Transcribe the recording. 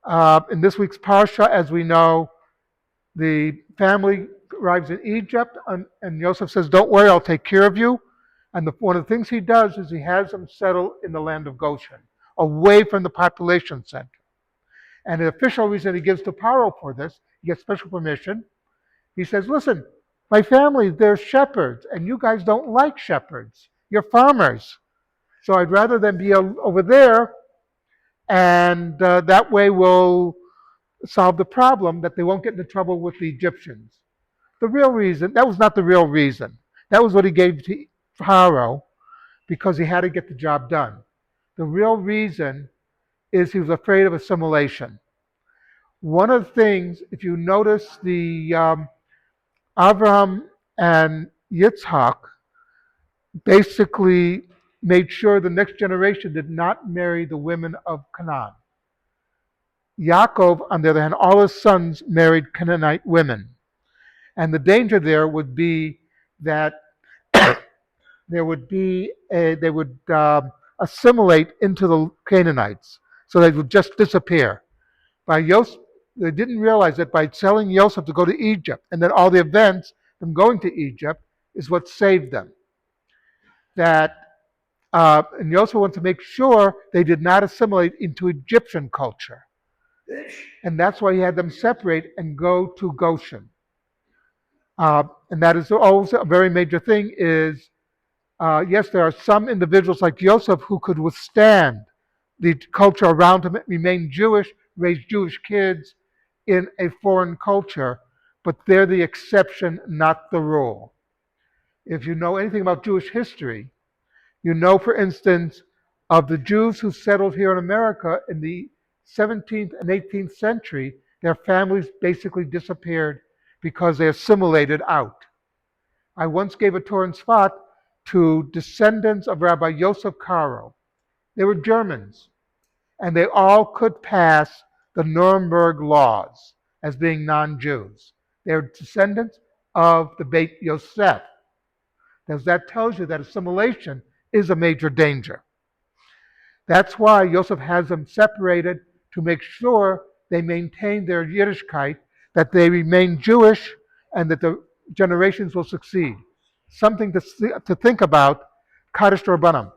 In this week's Parsha, as we know, the family arrives in Egypt, and Joseph says, "Don't worry, I'll take care of you." And one of the things he does is he has them settle in the land of Goshen, away from the population center. And the official reason he gives to Paro for this, he gets special permission. He says, "Listen, my family, they're shepherds, and you guys don't like shepherds. You're farmers. So I'd rather them be over there, and that way we'll solve the problem that they won't get into trouble with the Egyptians." The real reason, that was not the real reason. That was what he gave to Pharaoh because he had to get the job done. The real reason is he was afraid of assimilation. One of the things, if you notice the Abraham and Yitzhak basically made sure the next generation did not marry the women of Canaan. Yaakov, on the other hand, all his sons married Canaanite women. And the danger there would be that they would assimilate into the Canaanites, so they would just disappear. They didn't realize that by telling Joseph to go to Egypt, and then all the events from going to Egypt is what saved them. And Joseph wanted to make sure they did not assimilate into Egyptian culture, and that's why he had them separate and go to Goshen. And that is also a very major thing. Yes, there are some individuals like Joseph who could withstand the culture around him, remain Jewish, raise Jewish kids in a foreign culture, but they're the exception, not the rule. If you know anything about Jewish history, you know, for instance, of the Jews who settled here in America in the 17th and 18th century, their families basically disappeared because they assimilated out. I once gave a tour in Sfat to descendants of Rabbi Yosef Karo. They were Germans, and they all could pass the Nuremberg laws as being non-Jews. They're descendants of the Beit Yosef. That tells you that assimilation is a major danger. That's why Yosef has them separated to make sure they maintain their Yiddishkeit, that they remain Jewish, and that the generations will succeed. Something to think about, Kaddish Rabbanim.